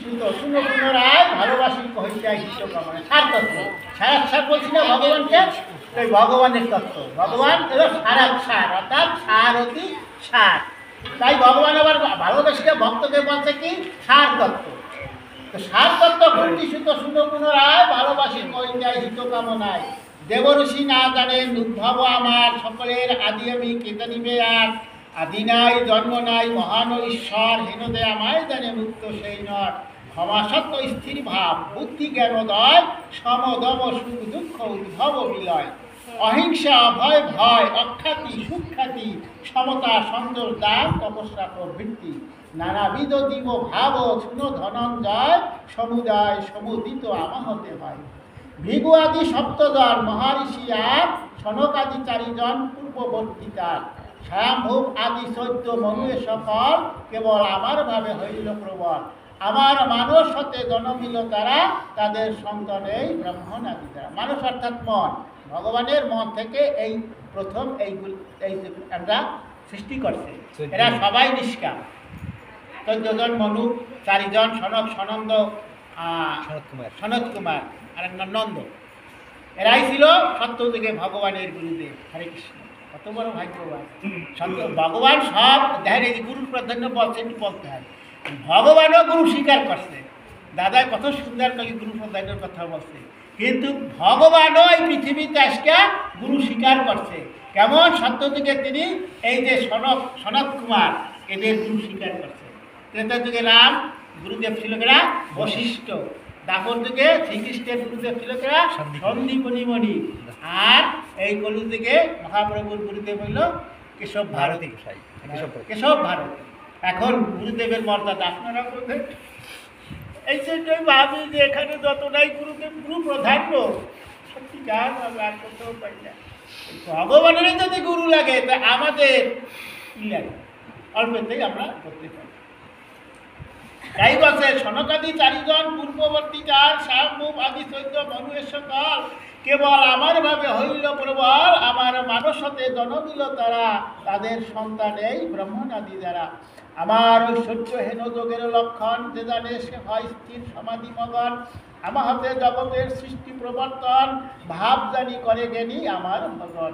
সুত শুনো পুনরায় ভালোবাসি কহিতে হিত কামনা। সার তত্ত্ব, সারাক্ষার বলছি না ভগবানকে, তাই ভগবানের তত্ত্ব। ভগবান হলো সারাক্ষার, অর্থাৎ সারথি সার। তাই ভগবান আবার ভালোবেসে ভক্তকে বলছে কি সার তত্ত্ব। তো সার তত্ত্ব কোনটি সুত শুনো পুনরায় ভালোবাসি কহিতে হিত কামনায়। দেবঋষি না জানেন উদ্ভব আমার, সকলের আদি আমি কে জানিবে আর। আদি নাই জন্ম নাই মহান ঈশ্বর, হেনদে আমায় জানে মুক্ত সেই নর। ক্ষমা সত্য স্থির ভাব বুদ্ধি জ্ঞানোদয়, সমদম সুখ দুঃখ উদ্ভব বিলয়। অহিংসা অভয় ভয় অখ্যাতি সুখ্যাতি, সমতা সন্তোষ দান তপস্যা প্রবৃত্তি। নানাবিধ দিব ভাব শুনো ধনঞ্জয়, সমুদায় সমুদিত আমাহতে হয়। ভৃগু আদি সপ্তজন মহারিষি আর, সনক আদি চারিজন পূর্ববর্তী তার। স্বয়ম্ভূ আদি চৈদ্য মনুয়ে সকল, কেবল আমার ভাবে হইল প্রবল। আমার মানস হতে জনমিল তারা, তাদের সন্তানেই ব্রাহ্মণ আদি তারা। মানুষ অর্থাৎ মন, ভগবানের মন থেকে এই প্রথম এইগুলি আমরা সৃষ্টি করছে। এরা সবাই নিষ্কাম। 14 জন মনু, 4 জন সনক, সনন্দ, সনত কুমার আর নন্দ। এরাই ছিল সত্যযুগে ভগবানের গুরুদেব। হরে কৃষ্ণ, কত বড় ভাগ্যবান সত্য ভগবান। সব দেখেন এই গুরু প্রাধান্য বলছে, একটু বলতে হয়। ভগবানও গুরু স্বীকার করছে, দাদা কত সুন্দর করে গুরু প্রাধান্যের কথা বলছে, কিন্তু ভগবানও এই পৃথিবীতে আজকে গুরু স্বীকার করছে। কেমন সত্যযুগে তিনি এই যে সনত কুমার এদের গুরু স্বীকার করছে। ত্রেতা যুগে রাম গুরুদেব ছিল কেরা বশিষ্ঠ, দাপর যুগে শ্রীকৃষ্ণের গুরুদেব ছিল কেরা সন্দীপনী মণি, আর এই কলি যুগে মহাপ্রভুর গুরুদেব হইল কেশব ভারতী। কেশব ভারতী। এখন গুরুদেবের মর্যাদা আপনারা বলবেন, এই জন্যই ভাবি যে এখানে যতটাই গুরুদেব গুরু প্রাধান্য, সত্যিকার আর করতেও পারি না। ভগবানেরই যদি গুরু লাগে তা আমাদের কি লাগে, অল্পতেই আমরা করতে পারি। তাই বলছে সনকাদি 4 জন পূর্ববর্তী চার, স্বয়ম্ভূ আদি চৈদ্য মনুয়ে সকল, কেবল আমার ভাবে হইল প্রবল। আমার মানস হতে জনমিল তারা, তাদের সন্তান এই ব্রাহ্মণ আদি যারা। আমার ঐশ্বর্য হেন যোগের লক্ষণ, যে জানে সে হয় স্থির সমাধি মগন। আমার হাতে জগতের সৃষ্টি প্রবর্তন, ভাব জানি করে জ্ঞানী আমার ভগবান।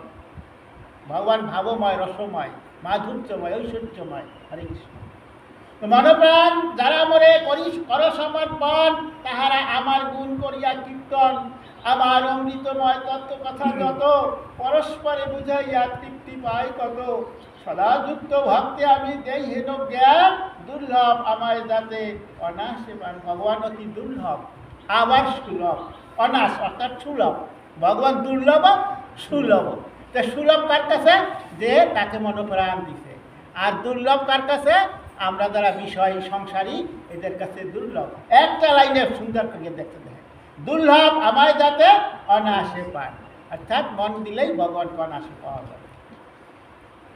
ভগবান ভাবময়, রসময়, মাধুর্যময়, ঐশ্বর্যময়। হরে কৃষ্ণ। মনপ্রাণ যারা মরে করি কর সমর্পণ, তাহারা আমার গুণ করিয়া কীর্তন। আমার অমৃতময় তত্ত্ব কথা যত, পরস্পরে বুঝাইয়া তৃপ্তি পাই কত। সদা যুক্ত ভক্তে আমি দেই হেন জ্ঞান, দুর্লভ আমায় যাতে অনাসে পান। ভগবান অতি দুর্লভ, আবার সুলভ। অনাস অর্থাৎ সুলভ, ভগবান দুর্লভ সুলভ। তা সুলভ কার কাছে? যে তাকে মনপ্রাণ দিছে। আর দুর্লভ কার কাছে? আমরা যারা বিষয় সংসারী, এদের কাছে দুর্লভ। একটা লাইনে সুন্দর করে দেখতে দেখে, দুর্লভ আমায় যাতে অনায়াসে পায়, অর্থাৎ মন দিলেই ভগবানকে অনায়াসে পাওয়া যাবে।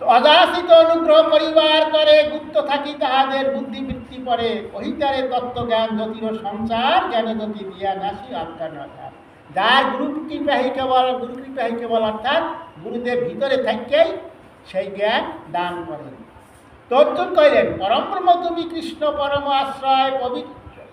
তো অযাচিত অনুগ্রহ পরিবার করে, গুপ্ত থাকি তাহাদের বুদ্ধিবৃত্তি পরে। কহিতারে তত্ত্বজ্ঞান জ্যোতির সঞ্চার, জ্ঞানে জ্যোতি দিয়া নাসি আজ্ঞান আধার। যার গুরুকৃপাহী কেবল অর্থাৎ গুরুদেব ভিতরে থাকেই সেই জ্ঞান দান করেন। তর্জুন কহিলেন, পরম ব্রহ্ম তুমি কৃষ্ণ পরম আশ্রয়,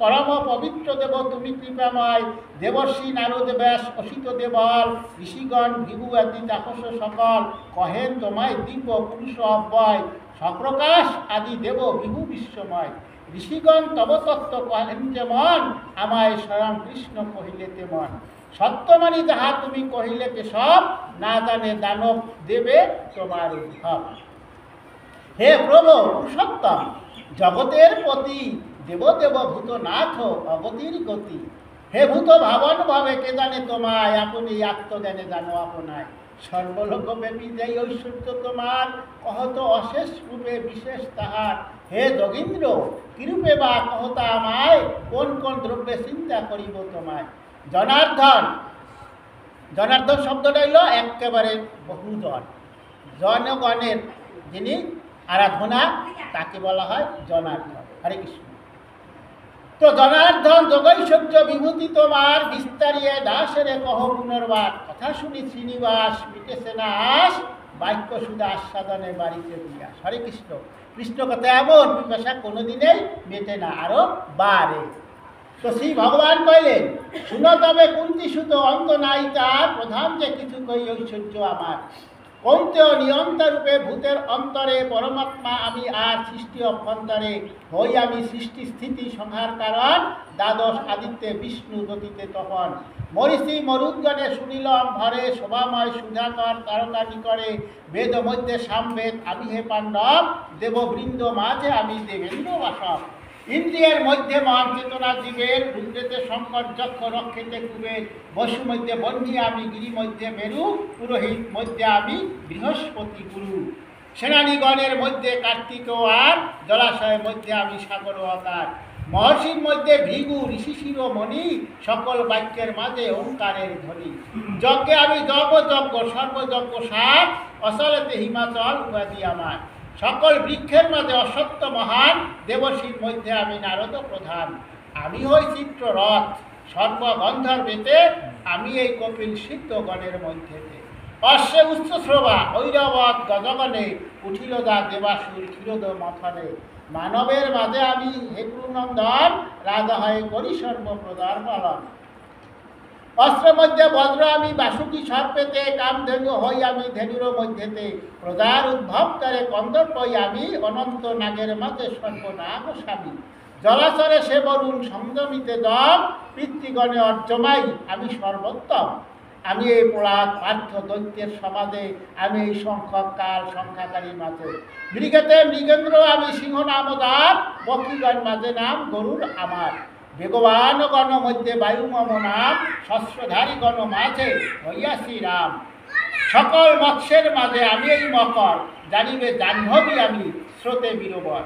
পরম পবিত্র দেব তুমি কৃপাময়। দেবর্ষি নারদ ব্যাস অসিত দেবল, ঋষিগণ ভিভু আদি তাপস সকল। কহেন তোমায় দিব্য পুরুষ অব্যয়, সপ্রকাশ আদি দেব বিভু বিশ্বময়। ঋষিগণ তব তত্ত্ব কহেন যেমন, আমায় স্বয়ং কৃষ্ণ কহিলে তেমন। সত্যমানি যাহা তুমি কহিলে কেশব, না জানে দানব দেবে তোমার উদ্ভব। হে প্রভু পুরুষোত্তম জগতের পতি, দেবদেব ভূতনাথ অগতির গতি। হে ভূত ভাবন ভাবে কে জানে তোমায়, আপনি আত্মজ্ঞানে জানো আপনায়। সর্বলোক ব্যাপী যেই ঐশ্বর্য তোমার, কহত অশেষ রূপে বিশেষ তাহার। হে যোগীন্দ্র কিরূপে বা কহতা আমায়, কোন কোন দ্রব্যে চিন্তা করিব তোমায়। জনার্দন, জনার্দন শব্দটা হইল একেবারে বহুজন, জনগণের যিনি আরাধনা, তাকে বলা হয় জনার্দন। হরে কৃষ্ণ। তো জনার্দন যোগৈশ্বর্য বিভূতি তোমার, বিস্তারিয়ে দাসের কহ পুনর্বার। কথা শুনি শ্রীনিবাস মিটেছে না আস, বাক্য সুদা আস্বাদনে বাড়িতে বিয়াস। হরে কৃষ্ণ। কৃষ্ণ কথা এমন পিপাসা কোনোদিনেই মেটে না, আরো বাড়ে। তো শ্রী ভগবান কইলেন, শুনো তবে কুন্তি সুত অন্ত নাই তার, প্রধান যে কিছু কই ঐশ্বর্য আমার। কৌন্তেয় নিয়ন্তা রূপে ভূতের অন্তরে, পরমাত্মা আমি আর সৃষ্টি অভ্যন্তরে, হই আমি সৃষ্টি স্থিতি সংহার কারণ, দ্বাদশ আদিত্যে বিষ্ণু গতিতে তখন। মরিষি মরুদ্গণে শুনিলম ভরে, শোভাময় সুধাকর তারকানি করে, বেদ মধ্যে সামবেদ আমি হে পাণ্ডব, দেববৃন্দ মাঝে আমি দেবেন্দ্র বাসব। ইন্দ্রিয়ের মধ্যে মন চেতনা জীবের, রুদ্রেতে শঙ্কর যক্ষ রক্ষেতে কুবের, বসু মধ্যে বহ্নি আমি গিরি মধ্যে মেরু, পুরোহিত মধ্যে আমি বৃহস্পতি গুরু। সেনানীগণের মধ্যে কার্তিক আর, জলাশয়ের মধ্যে আমি সাগর আকার। মহর্ষির মধ্যে ভৃগু ঋষি শিরোমণি, সকল বাক্যের মাঝে ওঙ্কারের ধ্বনি। যজ্ঞে আমি যজ্ঞ সর্বযজ্ঞ সার, অচলেতে হিমাচল উপাধি আমার। সকল বৃক্ষের মাঝে অসত্য মহান, দেবশীর মধ্যে আমি নারদ প্রধান। আমি হই চিত্ররথ সর্বগন্ধর্বেতে, আমি এই কপিল সিদ্ধগণের মধ্যেতে। অশ্বে উচ্চশ্রবা ঐরবৎ গজগণে, উঠিলদা দেবাসুর ক্ষীরদ মথনে। মানবের মাঝে আমি হেকুনন্দন, রাজা হয়ে করি সর্বপ্রদার পালন। অস্ত্রের মধ্যে বজ্র আমি বাসুকি সর্পেতে, কামধেনু হই আমি ধেনুর মধ্যেতে। প্রজার উদ্ভব করে কন্দর্প আমি, অনন্ত নাগের মাঝে সর্বনাগ স্বামী। জলাচরে সে বরুণ সংযমিতে দম, পিতৃগণে অর্জমাই আমি সর্বোত্তম। আমি এই প্রহ্লাদ পার্থ দৈত্যের সমাজে, আমি এই সংখ্যক কাল সংখ্যাকারী মাঝে। মৃগেতে মৃগেন্দ্র আমি সিংহ নামদার, বকীগণ মাঝে নাম গরুর আমার। বেগবান গণ মধ্যে বায়ুমম নাম, শস্ত্রধারী গণ মাঝে হইয়াছি রাম। সকল মৎস্যের মাঝে আমি এই মকর, জানিবে জাহ্নবী আমি স্রোতে বীরবর।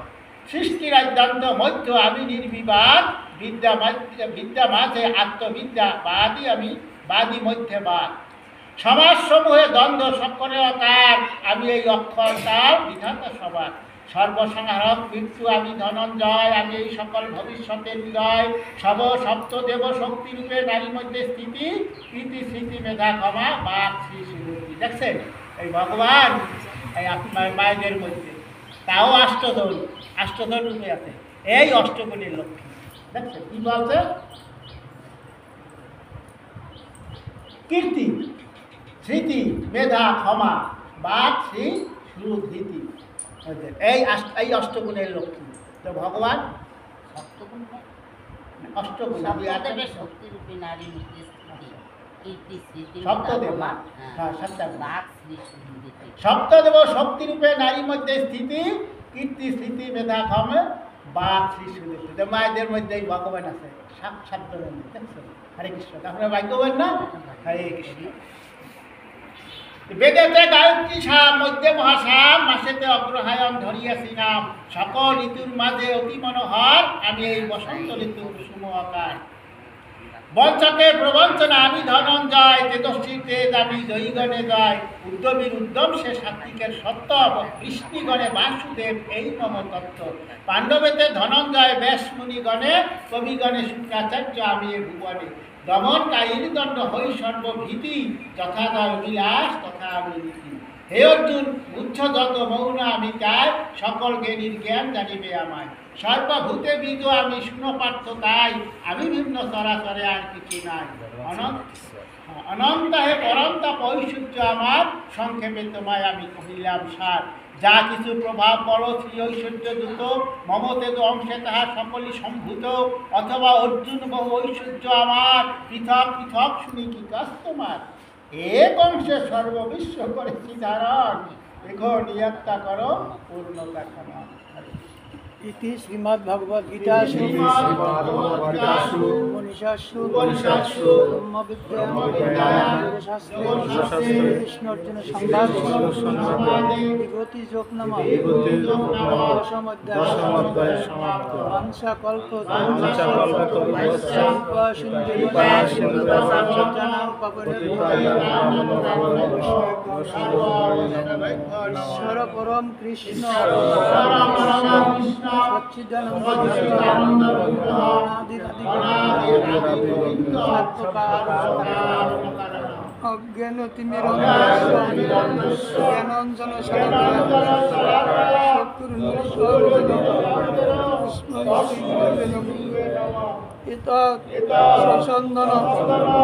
সৃষ্টির আদ্যান্ত মধ্য আমি নির্বিবাদ, বিদ্যা মাঝে আত্মবিদ্যা বাদী আমি, বাদী মধ্যে বাদ। সমাজ সমূহে দ্বন্দ্ব সকলের কার, আমি এই অক্ষর তার বিধাতা সবার। সর্বসংহারক মৃত্যু আমি ধনঞ্জয়, আমি এই সকল ভবিষ্যতের হৃদয়। সব সপ্ত দেব শক্তি রূপে নারীর মধ্যে স্থিতি, প্রীতি স্মৃতি মেধা ক্ষমা বাক শ্রী শ্রীমূর্তি। দেখছেন এই ভগবান এই আপনার মায়েদের মধ্যে, তাও আষ্টধন রূপে আছে, এই অষ্টগুণের লক্ষ্মী। দেখছেন কি বলছে? কীর্তি স্মৃতি মেধা ক্ষমা বাক শ্রী সুধৃতি, এই অষ্টগুণের লক্ষ্মী। তো ভগবান অষ্টগুণ সপ্তদেব শক্তিরূপে নারীর মধ্যে স্থিতি, কীর্তি স্মৃতি মেধা ক্ষমা বাক শ্রী সুধৃতি। তো মায়েদের মধ্যে এই ভগবান আছে সাক্ষাৎ। দেখছেন? হরে কৃষ্ণ। আপনার ভাগ্যবান না? হরে কৃষ্ণ। বেদেতে গায়ত্রী সাম, মধ্যে মহাসাম, মাসেতে অগ্রহায়ণ ধরিয়াছি নাম। সকল ঋতুর মাঝে অতি মনোহর, আমি এই বসন্ত ঋতু কুসুম আকার। বঞ্চকে প্রবঞ্চনা আমি ধনঞ্জয়, তেজস্বীর তেজ আমি জয়ীগণে জয়। উদ্যমীর উদ্যম সে সাত্বিকের সত্য, কৃষ্ণীগণে বাসুদেব এই মম তত্ত্ব। পাণ্ডবেতে ধনঞ্জয় ব্যাস মুনিগণে, কবিগণে শুক্রাচার্য আমি এ ভুবনে। দমন কায়ীর দণ্ড হই সর্বভীতি, যথা দয় বিলাস তথা আমি নীতি। হে অর্জুন উচ্চ যত মৌন আমি চাই, সকল জ্ঞানীর জ্ঞান জানিবে আমায়। সর্বভূতে বীজ আমি শুনো পার্থ তাই, আমি ভিন্ন চরাচরে আর কিছু নাই। অনন্ত হে পরন্তা ঐশ্বর্য আমার, সংক্ষেপে তোমায় আমি কহিলাম সার। যা কিছু প্রভাব বড় শ্রী ঐশ্বর্য দ্রুত, মমতেজ অংশে তাহা সকলই সম্ভূত। অথবা অর্জুন বহু ঐশ্বর্য আমার, পৃথক পৃথক শুনি কি কাজ তোমার। এক অংশে সর্ববিশ্ব করেছি ধারণ, এখন নিয়ত্তা করো পূর্ণতা ক্ষমা। ইতি শ্রীমদ্ ভগবদ গীতাসু উপনিষাসু ব্রহ্মবিদ্যায়াম যোগশাস্ত্রে কৃষ্ণার্জুন সংবাদে বিভূতি যোগ নামঃ দশমোধ্যায় সমাপ্ত। বাঞ্ছা কল্পতরুভ্যশ্চ কৃপা সিন্ধু ঈশ্বর পরম কৃষ্ণ অজ্ঞান জ্ঞানঞ্জন শক্তি এতৎ সচন্দন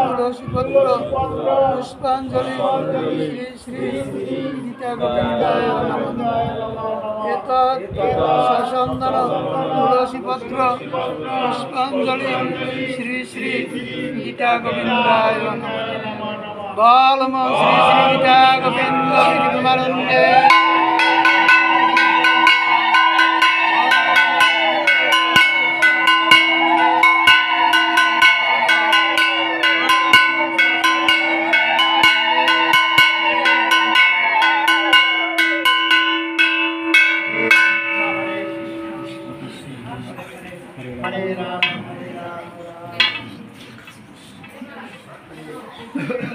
তুলসীপত্র পুষ্পাঞ্জলি শ্রী শ্রী গীতা গোবিন্দায় নমঃ। এতৎ সচন্দন তুলসীপত্র পুষ্পাঞ্জলি শ্রী শ্রী গীতা গোবিন্দায় নমঃ। বালম শ্রী শ্রী গীতা গোবিন্দ